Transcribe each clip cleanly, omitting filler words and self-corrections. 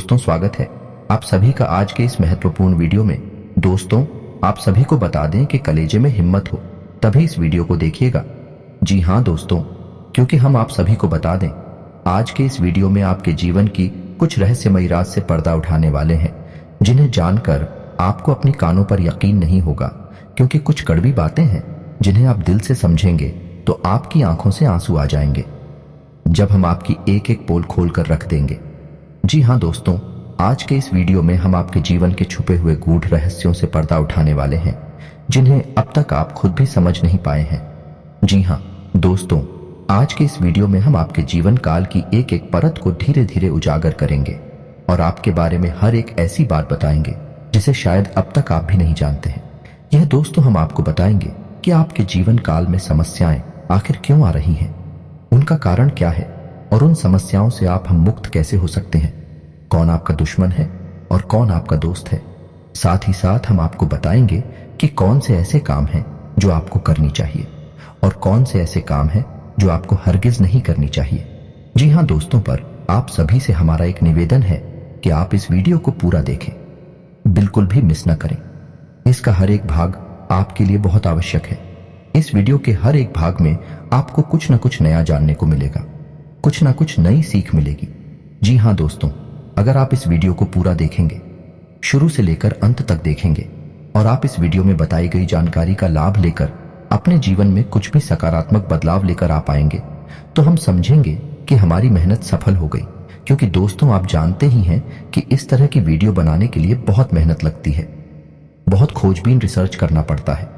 दोस्तों, स्वागत है आप सभी का आज के इस महत्वपूर्ण वीडियो में। दोस्तों, आप सभी को बता दें कि कलेजे में हिम्मत हो तभी इस वीडियो को देखिएगा। जी हाँ दोस्तों, क्योंकि हम आप सभी को बता दें, आज के इस वीडियो में आपके जीवन की कुछ रहस्यमयी राज से पर्दा उठाने वाले हैं, जिन्हें जानकर आपको अपनी कानों पर यकीन नहीं होगा, क्योंकि कुछ कड़वी बातें हैं जिन्हें आप दिल से समझेंगे तो आपकी आंखों से आंसू आ जाएंगे जब हम आपकी एक एक पोल खोल कर रख देंगे। जी हाँ दोस्तों, आज के इस वीडियो में हम आपके जीवन के छुपे हुए गूढ़ रहस्यों से पर्दा उठाने वाले हैं, जिन्हें अब तक आप खुद भी समझ नहीं पाए हैं। जी हाँ दोस्तों, आज के इस वीडियो में हम आपके जीवन काल की एक एक परत को धीरे धीरे उजागर करेंगे और आपके बारे में हर एक ऐसी बात बताएंगे जिसे शायद अब तक आप भी नहीं जानते हैं। यह दोस्तों हम आपको बताएंगे कि आपके जीवन काल में समस्याएं आखिर क्यों आ रही हैं, उनका कारण क्या है और उन समस्याओं से हम मुक्त कैसे हो सकते हैं, कौन आपका दुश्मन है और कौन आपका दोस्त है। साथ ही साथ हम आपको बताएंगे कि कौन से ऐसे काम हैं जो आपको करनी चाहिए और कौन से ऐसे काम हैं जो आपको हरगिज नहीं करनी चाहिए। जी हाँ दोस्तों, पर आप सभी से हमारा एक निवेदन है कि आप इस वीडियो को पूरा देखें, बिल्कुल भी मिस न करें। इसका हर एक भाग आपके लिए बहुत आवश्यक है। इस वीडियो के हर एक भाग में आपको कुछ न कुछ नया जानने को मिलेगा, कुछ न कुछ नई सीख मिलेगी। जी हाँ दोस्तों, अगर आप इस वीडियो को पूरा देखेंगे, शुरू से लेकर अंत तक देखेंगे और आप इस वीडियो में बताई गई जानकारी का लाभ लेकर अपने जीवन में कुछ भी सकारात्मक बदलाव लेकर आ पाएंगे, तो हम समझेंगे कि हमारी मेहनत सफल हो गई। क्योंकि दोस्तों, आप जानते ही हैं कि इस तरह की वीडियो बनाने के लिए बहुत मेहनत लगती है, बहुत खोजबीन रिसर्च करना पड़ता है,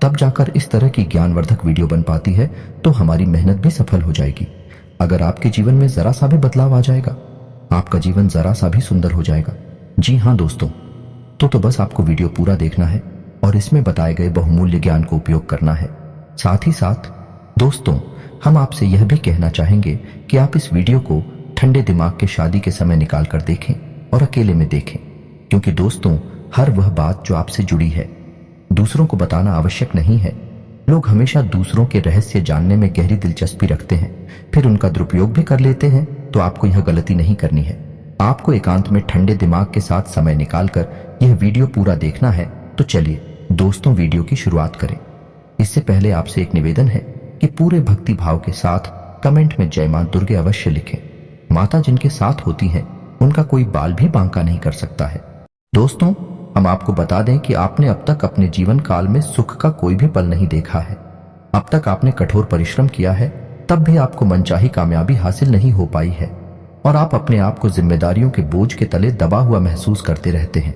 तब जाकर इस तरह की ज्ञानवर्धक वीडियो बन पाती है। तो हमारी मेहनत भी सफल हो जाएगी। अगर आपके जीवन में जरा सा भी बदलाव आ जाएगा, आपका जीवन जरा सा भी सुंदर हो जाएगा। जी हाँ दोस्तों, तो बस आपको वीडियो पूरा देखना है और इसमें बताए गए बहुमूल्य ज्ञान को उपयोग करना है। साथ ही साथ दोस्तों, हम आपसे यह भी कहना चाहेंगे कि आप इस वीडियो को ठंडे दिमाग के शादी के समय निकाल कर देखें और अकेले में देखें, क्योंकि दोस्तों, हर वह बात जो आपसे जुड़ी है दूसरों को बताना आवश्यक नहीं है। लोग हमेशा दूसरों के रहस्य जानने में गहरी दिलचस्पी रखते हैं, फिर उनका दुरुपयोग भी कर लेते हैं। तो आपको यह गलती नहीं करनी है। आपको एकांत में ठंडे दिमाग के साथ समय निकालकर यह वीडियो पूरा देखना है। तो चलिए दोस्तों, वीडियो की शुरुआत करें। इससे पहले आपसे एक निवेदन है कि पूरे भक्ति भाव के साथ कमेंट में जय मां दुर्गे अवश्य लिखें। माता जिनके साथ होती हैं, उनका कोई बाल भी बांका नहीं कर सकता है। दोस्तों, हम आपको बता दें कि आपने अब तक अपने जीवन काल में सुख का कोई भी पल नहीं देखा है। अब तक आपने कठोर परिश्रम किया है, तब भी आपको मनचाही कामयाबी हासिल नहीं हो पाई है और आप अपने आप को जिम्मेदारियों के बोझ के तले दबा हुआ महसूस करते रहते हैं।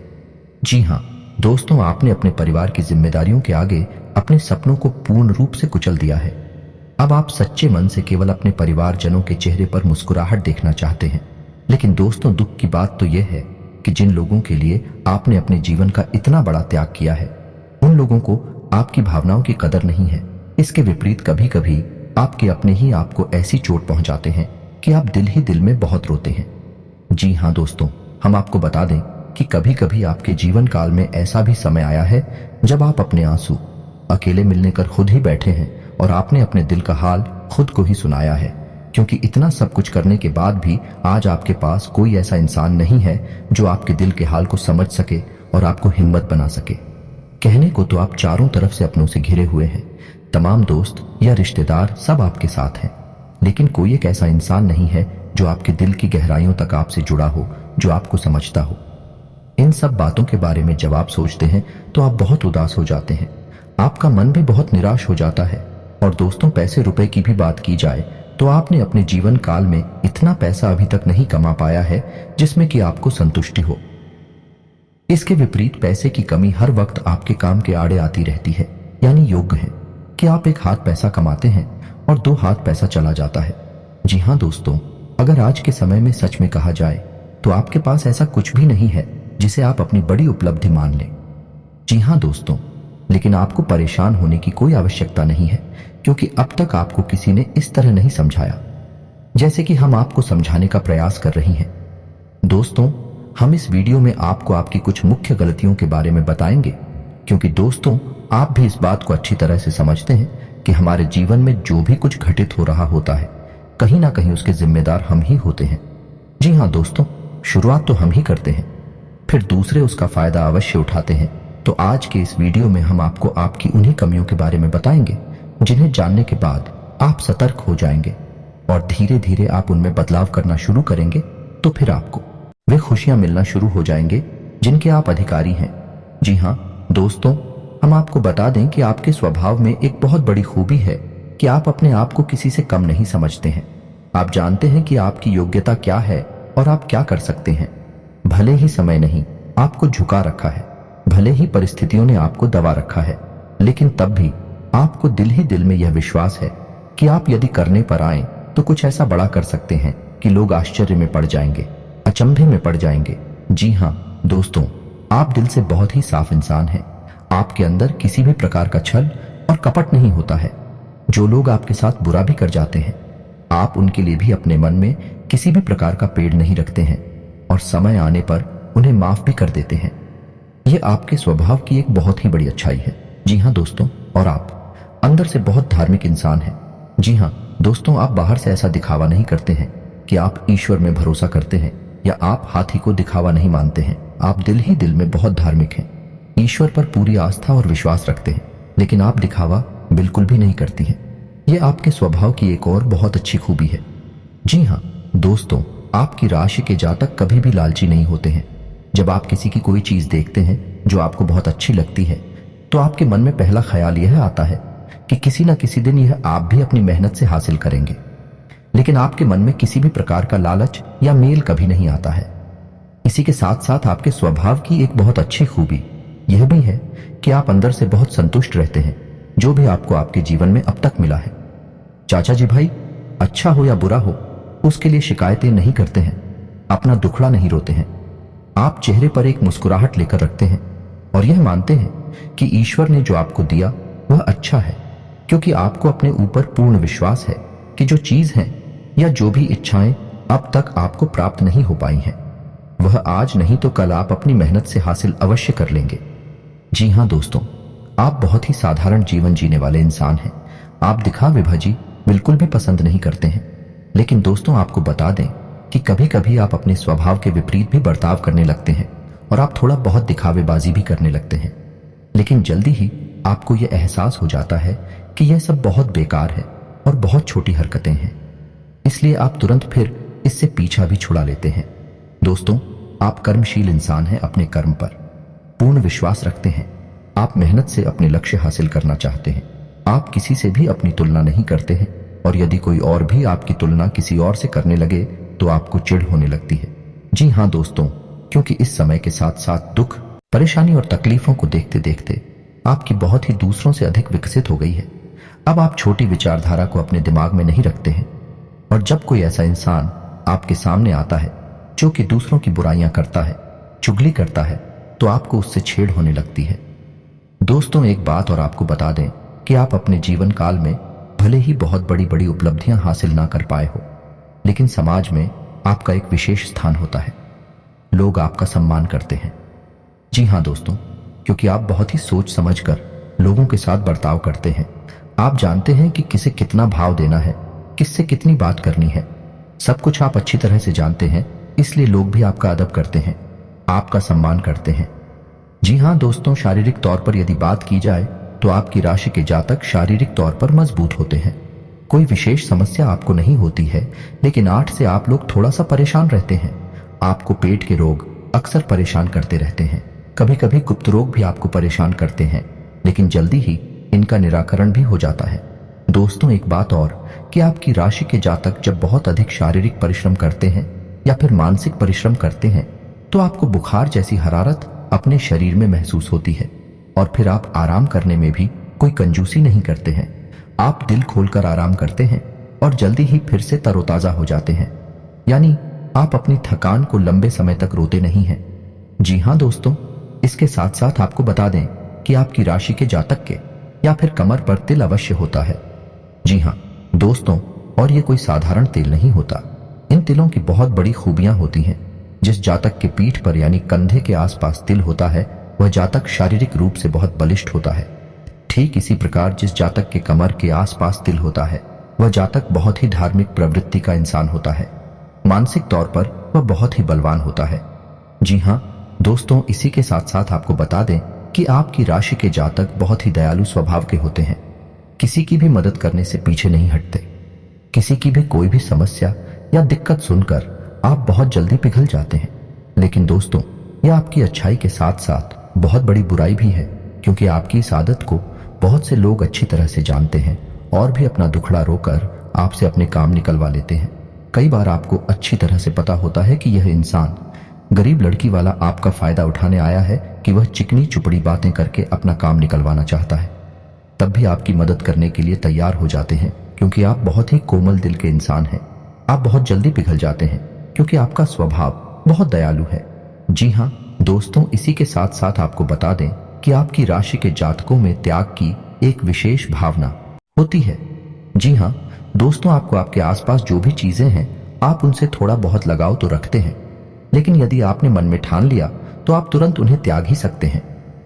जी हाँ दोस्तों, आपने अपने परिवार की जिम्मेदारियों के आगे अपने सपनों को पूर्ण रूप से कुचल दिया है। अब आप सच्चे मन से केवल अपने परिवारजनों के चेहरे पर मुस्कुराहट देखना चाहते हैं। लेकिन दोस्तों, दुख की बात तो यह है कि जिन लोगों के लिए आपने अपने जीवन का इतना बड़ा त्याग किया है, उन लोगों को आपकी भावनाओं की कदर नहीं है। इसके विपरीत कभी कभी आपके अपने ही आपको ऐसी चोट पहुंचाते हैं कि आप दिल ही दिल में बहुत रोते हैं। जी हाँ दोस्तों, हम आपको बता दें कि कभी कभी आपके जीवन काल में ऐसा भी समय आया है जब आप अपने आंसू अकेले मिलने कर खुद ही बैठे हैं और आपने अपने दिल का हाल खुद को ही सुनाया है। क्योंकि इतना सब कुछ करने के बाद भी आज आपके पास कोई ऐसा इंसान नहीं है जो आपके दिल के हाल को समझ सके और आपको हिम्मत बना सके। कहने को तो आप चारों तरफ से अपनों से घिरे हुए हैं, तमाम दोस्त या रिश्तेदार सब आपके साथ हैं, लेकिन कोई एक ऐसा इंसान नहीं है जो आपके दिल की गहराइयों तक आपसे जुड़ा हो, जो आपको समझता हो। इन सब बातों के बारे में जब आप सोचते हैं तो आप बहुत उदास हो जाते हैं, आपका मन भी बहुत निराश हो जाता है। और दोस्तों, पैसे रुपए की भी बात की जाए तो आपने अपने जीवन काल में इतना पैसा अभी तक नहीं कमा पाया है जिसमें कि आपको संतुष्टि हो। इसके विपरीत पैसे की कमी हर वक्त आपके काम के आड़े आती रहती है। यानी योग्य है कि आप एक हाथ पैसा कमाते हैं और दो हाथ पैसा चला जाता है। जी हाँ दोस्तों, अगर आज के समय में सच में कहा जाए तो आपके पास ऐसा कुछ भी नहीं है जिसे आप अपनी बड़ी उपलब्धि मान लें। जी हाँ दोस्तों, लेकिन आपको परेशान होने की कोई आवश्यकता नहीं है, क्योंकि अब तक आपको किसी ने इस तरह नहीं समझाया जैसे कि हम आपको समझाने का प्रयास कर रही हैं। दोस्तों, हम इस वीडियो में आपको आपकी कुछ मुख्य गलतियों के बारे में बताएंगे, क्योंकि दोस्तों, आप भी इस बात को अच्छी तरह से समझते हैं कि हमारे जीवन में जो भी कुछ घटित हो रहा होता है, कहीं ना कहीं उसके जिम्मेदार हम ही होते हैं। जी हाँ दोस्तों, शुरुआत तो हम ही करते हैं, फिर दूसरे उसका फायदा अवश्य उठाते हैं। तो आज के इस वीडियो में हम आपको आपकी उन्हीं कमियों के बारे में बताएंगे जिन्हें जानने के बाद आप सतर्क हो जाएंगे और धीरे धीरे आप उनमें बदलाव करना शुरू करेंगे। तो फिर आपको वे खुशियां मिलना शुरू हो जाएंगे जिनके आप अधिकारी हैं। जी हाँ दोस्तों, हम आपको बता दें कि आपके स्वभाव में एक बहुत बड़ी खूबी है कि आप अपने आप को किसी से कम नहीं समझते हैं। आप जानते हैं कि आपकी योग्यता क्या है और आप क्या कर सकते हैं। भले ही समय नहीं आपको झुका रखा है, भले ही परिस्थितियों ने आपको दबा रखा है, लेकिन तब भी आपको दिल ही दिल में यह विश्वास है कि आप यदि करने पर आए तो कुछ ऐसा बड़ा कर सकते हैं कि लोग आश्चर्य में पड़ जाएंगे, अचंभे में पड़ जाएंगे। जी हाँ दोस्तों, आप दिल से बहुत ही साफ इंसान हैं। आपके अंदर किसी भी प्रकार का छल और कपट नहीं होता है। जो लोग आपके साथ बुरा भी कर जाते हैं, आप उनके लिए भी अपने मन में किसी भी प्रकार का पेड़ नहीं रखते हैं और समय आने पर उन्हें माफ भी कर देते हैं। यह आपके स्वभाव की एक बहुत ही बड़ी अच्छाई है। जी हाँ दोस्तों, और आप अंदर से बहुत धार्मिक इंसान हैं। जी हाँ दोस्तों, आप बाहर से ऐसा दिखावा नहीं करते हैं कि आप ईश्वर में भरोसा करते हैं या आप हाथी को दिखावा नहीं मानते हैं। आप दिल ही दिल में बहुत धार्मिक हैं, ईश्वर पर पूरी आस्था और विश्वास रखते हैं, लेकिन आप दिखावा बिल्कुल भी नहीं करती हैं। यह आपके स्वभाव की एक और बहुत अच्छी खूबी है। जी हाँ दोस्तों, आपकी राशि के जातक कभी भी लालची नहीं होते हैं। जब आप किसी की कोई चीज देखते हैं जो आपको बहुत अच्छी लगती है, तो आपके मन में पहला ख्याल यह आता है कि किसी न किसी दिन यह आप भी अपनी मेहनत से हासिल करेंगे, लेकिन आपके मन में किसी भी प्रकार का लालच या मेल कभी नहीं आता है। इसी के साथ साथ आपके स्वभाव की एक बहुत अच्छी खूबी यह भी है कि आप अंदर से बहुत संतुष्ट रहते हैं जो भी आपको आपके जीवन में अब तक मिला है। चाचा जी भाई, अच्छा हो या बुरा हो, उसके लिए शिकायतें नहीं करते हैं, अपना दुखड़ा नहीं रोते हैं। आप चेहरे पर एक मुस्कुराहट लेकर रखते हैं और यह मानते हैं कि ईश्वर ने जो आपको दिया वह अच्छा है, क्योंकि आपको अपने ऊपर पूर्ण विश्वास है कि जो चीज है या जो भी इच्छाएं अब तक आपको प्राप्त नहीं हो पाई हैं, वह आज नहीं तो कल आप अपनी मेहनत से हासिल अवश्य कर लेंगे। जी हाँ दोस्तों, आप बहुत ही साधारण जीवन जीने वाले इंसान हैं। आप दिखावेबाजी बिल्कुल भी पसंद नहीं करते हैं, लेकिन दोस्तों आपको बता दें कि कभी कभी आप अपने स्वभाव के विपरीत भी बर्ताव करने लगते हैं और आप थोड़ा बहुत दिखावेबाजी भी करने लगते हैं, लेकिन जल्दी ही आपको यह एहसास हो जाता है कि यह सब बहुत बेकार है और बहुत छोटी हरकतें हैं, इसलिए आप तुरंत फिर इससे पीछा भी छुड़ा लेते हैं। दोस्तों, आप कर्मशील इंसान हैं, अपने कर्म पर पूर्ण विश्वास रखते हैं, आप मेहनत से अपने लक्ष्य हासिल करना चाहते हैं, आप किसी से भी अपनी तुलना नहीं करते हैं और यदि कोई और भी आपकी तुलना किसी और से करने लगे तो आपको चिढ़ होने लगती है। जी हाँ दोस्तों, क्योंकि इस समय के साथ साथ दुख, परेशानी और तकलीफों को देखते देखते आपकी बहुत ही दूसरों से अधिक विकसित हो गई है। अब आप छोटी विचारधारा को अपने दिमाग में नहीं रखते हैं और जब कोई ऐसा इंसान आपके सामने आता है जो कि दूसरों की बुराइयां करता है, चुगली करता है, तो आपको उससे छेड़ होने लगती है। दोस्तों एक बात और आपको बता दें कि आप अपने जीवन काल में भले ही बहुत बड़ी बड़ी उपलब्धियां हासिल ना कर पाए हो, लेकिन समाज में आपका एक विशेष स्थान होता है। लोग आपका सम्मान करते हैं। जी हाँ दोस्तों, क्योंकि आप बहुत ही सोच समझकर लोगों के साथ बर्ताव करते हैं। आप जानते हैं कि किसे कितना भाव देना है, किससे कितनी बात करनी है, सब कुछ आप अच्छी तरह से जानते हैं, इसलिए लोग भी आपका अदब करते हैं, आपका सम्मान करते हैं। जी हाँ दोस्तों, शारीरिक तौर पर यदि बात की जाए तो आपकी राशि के जातक शारीरिक तौर पर मजबूत होते हैं। कोई विशेष समस्या आपको नहीं होती है, लेकिन 8 से आप लोग थोड़ा सा परेशान रहते हैं। आपको पेट के रोग अक्सर परेशान करते रहते हैं, कभी कभी गुप्त रोग भी आपको परेशान करते हैं, लेकिन जल्दी ही इनका निराकरण भी हो जाता है। दोस्तों एक बात और कि आपकी राशि के जातक जब बहुत अधिक शारीरिक परिश्रम करते हैं या फिर मानसिक परिश्रम करते हैं तो आपको बुखार जैसी हरारत अपने शरीर में महसूस होती है और फिर आप आराम करने में भी कोई कंजूसी नहीं करते हैं। आप दिल खोलकर आराम करते हैं और जल्दी ही फिर से तरोताजा हो जाते हैं, यानी आप अपनी थकान को लंबे समय तक रोते नहीं हैं। जी हाँ दोस्तों, इसके साथ साथ आपको बता दें कि आपकी राशि के जातक के या फिर कमर पर तिल अवश्य होता है। जी हाँ दोस्तों, और ये कोई साधारण तिल नहीं होता। इन तिलों की बहुत बड़ी खूबियां होती हैं। जिस जातक के पीठ पर यानी कंधे के आसपास तिल होता है वह जातक शारीरिक रूप से बहुत बलिष्ठ होता है। ठीक इसी प्रकार जिस जातक के कमर के आसपास तिल होता है वह जातक बहुत ही धार्मिक प्रवृत्ति का इंसान होता है। मानसिक तौर पर वह बहुत ही बलवान होता है। जी हाँ दोस्तों, इसी के साथ साथ आपको बता दें कि आपकी राशि के जातक बहुत ही दयालु स्वभाव के होते हैं। किसी की भी मदद करने से पीछे नहीं हटते। किसी की भी कोई भी समस्या या दिक्कत सुनकर आप बहुत जल्दी पिघल जाते हैं। लेकिन दोस्तों, यह आपकी अच्छाई के साथ साथ बहुत बड़ी बुराई भी है, क्योंकि आपकी इस आदत को बहुत से लोग अच्छी तरह से जानते हैं और भी अपना दुखड़ा रोकर आपसे अपने काम निकलवा लेते हैं। कई बार आपको अच्छी तरह से पता होता है कि यह इंसान गरीब लड़की वाला आपका फायदा उठाने आया है, कि वह चिकनी चुपड़ी बातें करके अपना काम निकलवाना चाहता है। तब भी आपकी मदद करने के लिए तैयार हो जाते हैं, क्योंकि आप बहुत ही कोमल दिल के इंसान हैं। आप बहुत जल्दी पिघल जाते हैं क्योंकि आपका स्वभाव बहुत दयालु है। जी हाँ दोस्तों, इसी के साथ साथ आपको बता दें कि आपकी राशि के जातकों में त्याग की एक विशेष भावना होती है। जी हाँ दोस्तों, आपको आपके आसपास जो भी चीजें हैं आप उनसे थोड़ा बहुत लगाव तो रखते हैं, लेकिन यदि आपने मन में ठान लिया तो आप तुरंत उन्हें त्याग ही सकते हैं।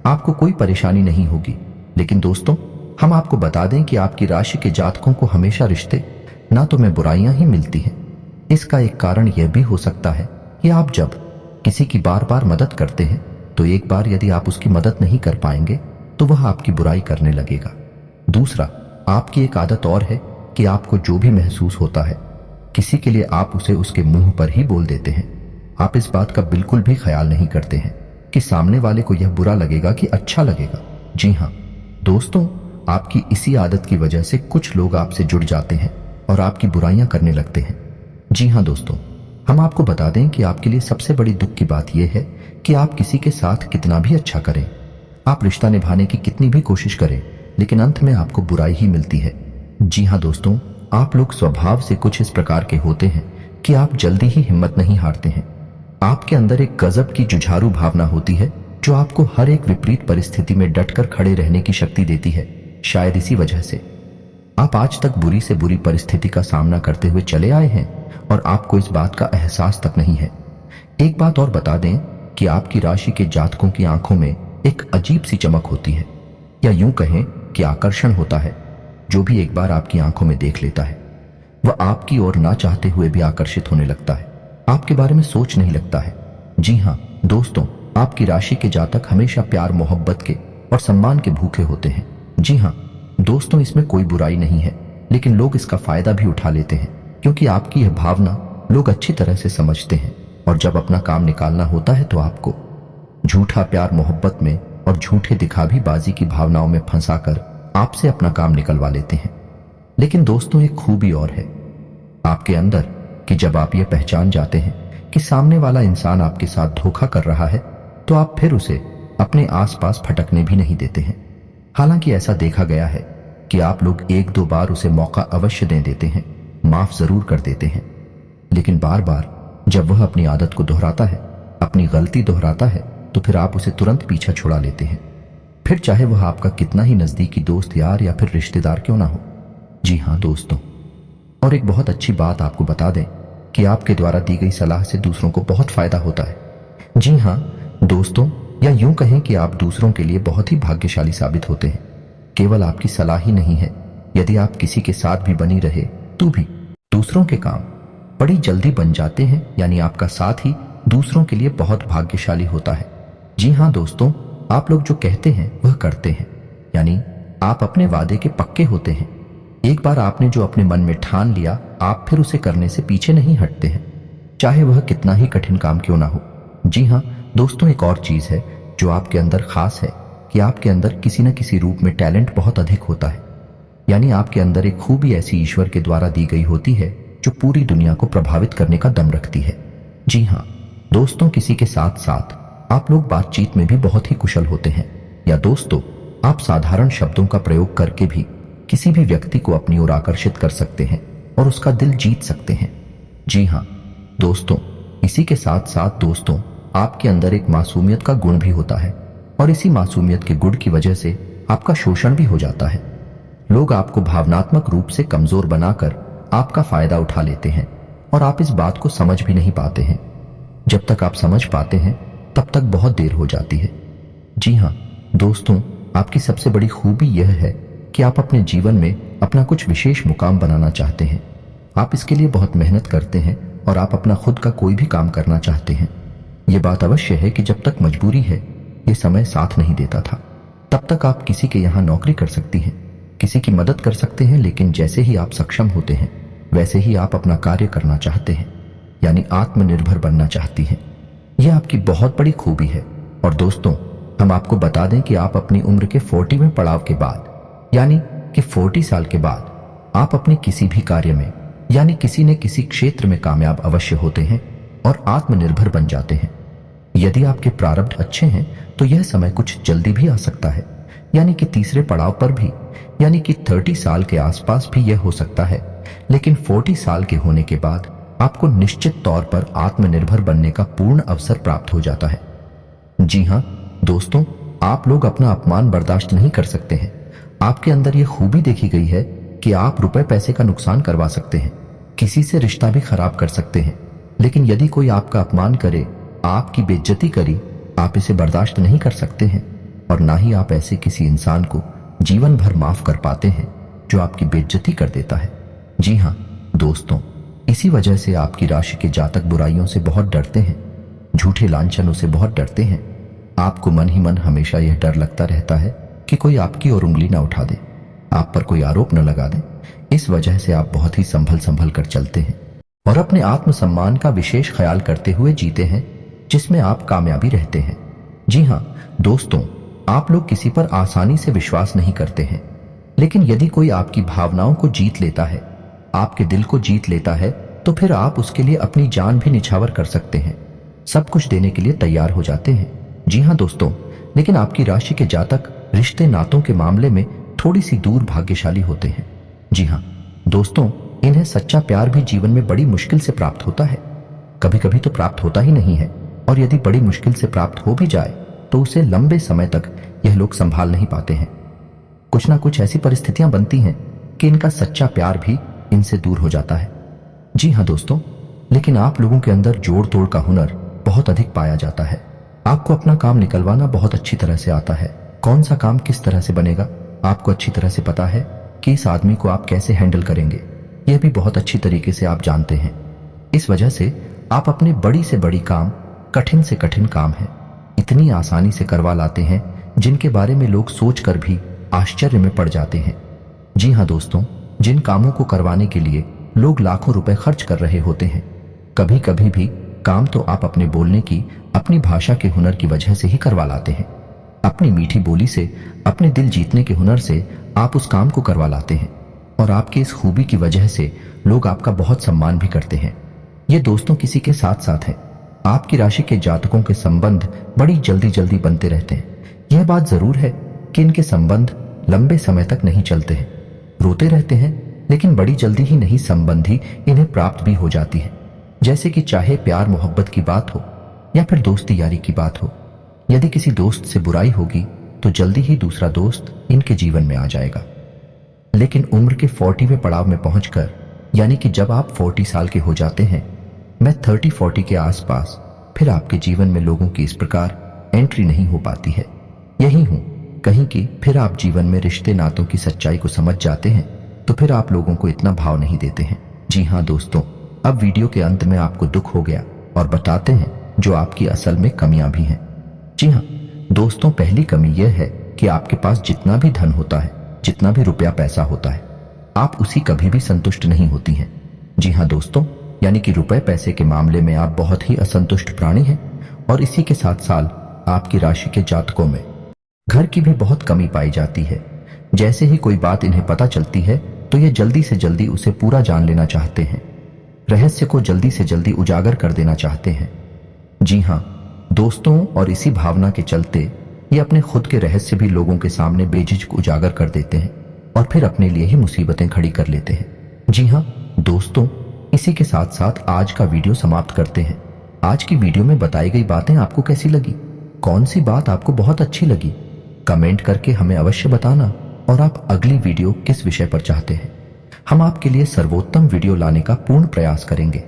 आपको कोई परेशानी नहीं होगी। लेकिन दोस्तों, हम आपको बता दें कि आपकी राशि के जातकों को हमेशा रिश्ते नातों में बुराइयां ही मिलती हैं। इसका एक कारण यह भी हो सकता है कि आप जब किसी की बार बार मदद करते हैं तो एक बार यदि आप उसकी मदद नहीं कर पाएंगे तो वह आपकी बुराई करने लगेगा। दूसरा, आपकी एक आदत और है कि आपको जो भी महसूस होता है किसी के लिए आप उसे उसके मुंह पर ही बोल देते हैं। आप इस बात का बिल्कुल भी ख्याल नहीं करते हैं कि सामने वाले को यह बुरा लगेगा कि अच्छा लगेगा। जी हाँ दोस्तों, आपकी इसी आदत की वजह से कुछ लोग आपसे जुड़ जाते हैं और आपकी बुराइयां करने लगते हैं। जी हाँ दोस्तों, हम आपको बता दें कि आपके लिए सबसे बड़ी दुख की बात यह है कि आप किसी के साथ कितना भी अच्छा करें, आप रिश्ता निभाने की कितनी भी कोशिश करें, लेकिन अंत में आपको बुराई ही मिलती है। जी हाँ दोस्तों, आप लोग स्वभाव से कुछ इस प्रकार के होते हैं कि आप जल्दी ही हिम्मत नहीं हारते हैं। आपके अंदर एक गजब की जुझारू भावना होती है जो आपको हर एक विपरीत परिस्थिति में डटकर खड़े रहने की शक्ति देती है। शायद इसी वजह से आप आज तक बुरी से बुरी परिस्थिति का सामना करते हुए चले आए हैं और आपको इस बात का एहसास तक नहीं है। एक बात और बता दें कि आपकी राशि के जातकों की आंखों में एक अजीब सी चमक होती है, या यूं कहें कि आकर्षण होता है। जो भी एक बार आपकी आंखों में देख लेता है वह आपकी ओर ना चाहते हुए भी आकर्षित होने लगता है, आपके बारे में सोच नहीं लगता है। जी हाँ दोस्तों, आपकी राशि के जातक हमेशा प्यार मोहब्बत के और सम्मान के भूखे होते हैं। जी हाँ दोस्तों, इसमें कोई बुराई नहीं है, लेकिन लोग इसका फायदा भी उठा लेते हैं, क्योंकि आपकी यह भावना लोग अच्छी तरह से समझते हैं। और जब अपना काम निकालना होता है तो आपको झूठा प्यार मोहब्बत में और झूठे दिखावी बाजी की भावनाओं में फंसाकर आपसे अपना काम निकलवा लेते हैं। लेकिन दोस्तों, एक खूबी और है आपके अंदर कि जब आप ये पहचान जाते हैं कि सामने वाला इंसान आपके साथ धोखा कर रहा है तो आप फिर उसे अपने आसपास फटकने भी नहीं देते हैं। हालांकि ऐसा देखा गया है कि आप लोग एक दो बार उसे मौका अवश्य दे देते हैं, माफ जरूर कर देते हैं, लेकिन बार बार जब वह अपनी आदत को दोहराता है, अपनी गलती दोहराता है, तो फिर आप उसे तुरंत पीछा छुड़ा लेते हैं, फिर चाहे वह आपका कितना ही नजदीकी दोस्त यार या फिर रिश्तेदार क्यों ना हो। जी हाँ दोस्तों, और एक बहुत अच्छी बात आपको बता दें कि आपके द्वारा दी गई सलाह से दूसरों को बहुत फायदा होता है। जी हाँ दोस्तों, या यूं कहें कि आप दूसरों के लिए बहुत ही भाग्यशाली साबित होते हैं। केवल आपकी सलाह ही नहीं है, यदि आप किसी के साथ भी बनी रहे तो भी दूसरों के काम बड़ी जल्दी बन जाते हैं, यानी आपका साथ ही दूसरों के लिए बहुत भाग्यशाली होता है। जी हाँ दोस्तों, आप लोग जो कहते हैं वह करते हैं, यानी आप अपने वादे के पक्के होते हैं। एक बार आपने जो अपने मन में ठान लिया, आप फिर उसे करने से पीछे नहीं हटते हैं, चाहे वह कितना ही कठिन काम क्यों ना हो। जी हाँ दोस्तों, एक और चीज है जो आपके अंदर खास है कि आपके अंदर किसी न किसी रूप में टैलेंट बहुत अधिक होता है, यानी आपके अंदर एक खूबी ऐसी ईश्वर के द्वारा दी गई होती है जो पूरी दुनिया को प्रभावित करने का दम रखती है। जी हाँ दोस्तों, किसी के साथ साथ आप लोग बातचीत में भी बहुत ही कुशल होते हैं, या दोस्तों आप साधारण शब्दों का प्रयोग करके भी किसी भी व्यक्ति को अपनी ओर आकर्षित कर सकते हैं और उसका दिल जीत सकते हैं। जी हाँ दोस्तों, इसी के साथ साथ दोस्तों आपके अंदर एक मासूमियत का गुण भी होता है, और इसी मासूमियत के गुण की वजह से आपका शोषण भी हो जाता है। लोग आपको भावनात्मक रूप से कमजोर बनाकर आपका फायदा उठा लेते हैं और आप इस बात को समझ भी नहीं पाते हैं। जब तक आप समझ पाते हैं तब तक बहुत देर हो जाती है। जी हाँ दोस्तों, आपकी सबसे बड़ी खूबी यह है कि आप अपने जीवन में अपना कुछ विशेष मुकाम बनाना चाहते हैं। आप इसके लिए बहुत मेहनत करते हैं और आप अपना खुद का कोई भी काम करना चाहते हैं। ये बात अवश्य है कि जब तक मजबूरी है, ये समय साथ नहीं देता था, तब तक आप किसी के यहाँ नौकरी कर सकती हैं, किसी की मदद कर सकते हैं, लेकिन जैसे ही आप सक्षम होते हैं वैसे ही आप अपना कार्य करना चाहते हैं, यानी आत्मनिर्भर बनना चाहती हैं। यह आपकी बहुत बड़ी खूबी है। और दोस्तों, हम आपको बता दें कि आप अपनी उम्र के 40वें पड़ाव के बाद, यानी कि 40 साल के बाद, आप अपने किसी भी कार्य में यानी किसी न किसी क्षेत्र में कामयाब अवश्य होते हैं और आत्मनिर्भर बन जाते हैं। यदि आपके प्रारब्ध अच्छे हैं तो यह समय कुछ जल्दी भी आ सकता है, यानी कि तीसरे पड़ाव पर भी, यानी कि 30 साल के आसपास भी यह हो सकता है। लेकिन 40 साल के होने के बाद आपको निश्चित तौर पर आत्मनिर्भर बनने का पूर्ण अवसर प्राप्त हो जाता है। जी हाँ दोस्तों, आप लोग अपना अपमान बर्दाश्त नहीं कर सकते हैं। आपके अंदर यह खूबी देखी गई है कि आप रुपए पैसे का नुकसान करवा सकते हैं, किसी से रिश्ता भी खराब कर सकते हैं, लेकिन यदि कोई आपका अपमान करे, आपकी बेइज्जती करी, आप इसे बर्दाश्त नहीं कर सकते हैं और ना ही आप ऐसे किसी इंसान को जीवन भर माफ कर पाते हैं जो आपकी बेइज्जती कर देता है। जी हाँ दोस्तों, इसी वजह से आपकी राशि के जातक बुराइयों से बहुत डरते हैं, झूठे लांछनों से बहुत डरते हैं। आपको मन ही मन हमेशा यह डर लगता रहता है कि कोई आपकी ओर उंगली ना उठा दे, आप पर कोई आरोप न लगा दे। इस वजह से आप बहुत ही संभल कर चलते हैं और अपने आत्मसम्मान का विशेष ख्याल करते हुए जीते हैं, जिसमें आप कामयाबी रहते हैं। जी हाँ दोस्तों, आप लोग किसी पर आसानी से विश्वास नहीं करते हैं, लेकिन यदि कोई आपकी भावनाओं को जीत लेता है, आपके दिल को जीत लेता है, तो फिर आप उसके लिए अपनी जान भी निछावर कर सकते हैं, सब कुछ देने के लिए तैयार हो जाते हैं। जी हाँ दोस्तों, लेकिन आपकी राशि के जातक रिश्ते नातों के मामले में थोड़ी सी दूर भाग्यशाली होते हैं। जी हाँ दोस्तों, इन्हें सच्चा प्यार भी जीवन में बड़ी मुश्किल से प्राप्त होता है, कभी कभी तो प्राप्त होता ही नहीं है, और यदि बड़ी मुश्किल से प्राप्त हो भी जाए तो उसे लंबे समय तक यह लोग संभाल नहीं पाते हैं। कुछ ना कुछ ऐसी परिस्थितियां बनती हैं कि इनका सच्चा प्यार भी इनसे दूर हो जाता है। जी हाँ दोस्तों, लेकिन आप लोगों के अंदर जोड़ तोड़ का हुनर बहुत अधिक पाया जाता है। आपको अपना काम निकलवाना बहुत अच्छी तरह से आता है। कौन सा काम किस तरह से बनेगा आपको अच्छी तरह से पता है कि इस आदमी को आप कैसे हैंडल करेंगे, यह भी बहुत अच्छी तरीके से आप जानते हैं। इस वजह से आप अपने बड़ी से बड़ी काम, कठिन से कठिन काम है, इतनी आसानी से करवा लाते हैं जिनके बारे में लोग सोचकर भी आश्चर्य में पड़ जाते हैं। जी हाँ दोस्तों, जिन कामों को करवाने के लिए लोग लाखों रुपए खर्च कर रहे होते हैं, कभी कभी भी काम तो आप अपने बोलने की, अपनी भाषा के हुनर की वजह से ही करवा लाते हैं। अपनी मीठी बोली से, अपने दिल जीतने के हुनर से आप उस काम को करवा लाते हैं और आपकी इस खूबी की वजह से लोग आपका बहुत सम्मान भी करते हैं। ये दोस्तों किसी के साथ साथ है, आपकी राशि के जातकों के संबंध बड़ी जल्दी बनते रहते हैं। यह बात जरूर है कि इनके संबंध लंबे समय तक नहीं चलते हैं, रोते रहते हैं, लेकिन बड़ी जल्दी ही नहीं संबंधी इन्हें प्राप्त भी हो जाती है। जैसे कि चाहे प्यार मोहब्बत की बात हो या फिर दोस्ती यारी की बात हो, यदि किसी दोस्त से बुराई होगी तो जल्दी ही दूसरा दोस्त इनके जीवन में आ जाएगा। लेकिन उम्र के 40वें पड़ाव में पहुंचकर, यानी कि जब आप 40 साल के हो जाते हैं, मैं 30-40 के आसपास, फिर आपके जीवन में लोगों की इस प्रकार एंट्री नहीं हो पाती है। यही हूं कहीं कि फिर आप जीवन में रिश्ते नातों की सच्चाई को समझ जाते हैं, तो फिर आप लोगों को इतना भाव नहीं देते हैं। जी हाँ दोस्तों, अब वीडियो के अंत में आपको दुख हो गया और बताते हैं जो आपकी असल में कमियां भी हैं। जी हाँ दोस्तों, पहली कमी यह है कि आपके पास जितना भी धन होता है, जितना भी रुपया पैसा होता है, आप उसी कभी भी संतुष्ट नहीं होती हैं। जी हाँ दोस्तों, यानी कि रुपए पैसे के मामले में आप बहुत ही असंतुष्ट प्राणी हैं और इसी के साथ साथ आपकी राशि के जातकों में घर की भी बहुत कमी पाई जाती है। जैसे ही कोई बात इन्हें पता चलती है तो ये जल्दी से जल्दी उसे पूरा जान लेना चाहते हैं, रहस्य को जल्दी से जल्दी उजागर कर देना चाहते हैं। जी हाँ दोस्तों, और इसी भावना के चलते ये अपने खुद के रहस्य भी लोगों के सामने बेझिझक उजागर कर देते हैं और फिर अपने लिए ही मुसीबतें खड़ी कर लेते हैं। जी हाँ दोस्तों, इसी के साथ साथ आज का वीडियो समाप्त करते हैं। आज की वीडियो में बताई गई बातें आपको कैसी लगी? कौन सी बात आपको बहुत अच्छी लगी? कमेंट करके हमें अवश्य बताना और आप अगली वीडियो किस विषय पर चाहते हैं। हम आपके लिए सर्वोत्तम वीडियो लाने का पूर्ण प्रयास करेंगे।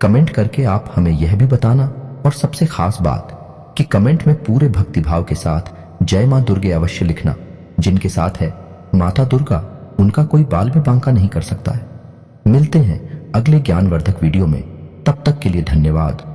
कमेंट करके आप हमें यह भी बताना, और सबसे खास बात कि कमेंट में पूरे भक्तिभाव के साथ जय मां दुर्गे अवश्य लिखना। जिनके साथ है माता दुर्गा, उनका कोई बाल भी बांका नहीं कर सकता है। मिलते हैं अगले ज्ञानवर्धक वीडियो में। तब तक के लिए धन्यवाद।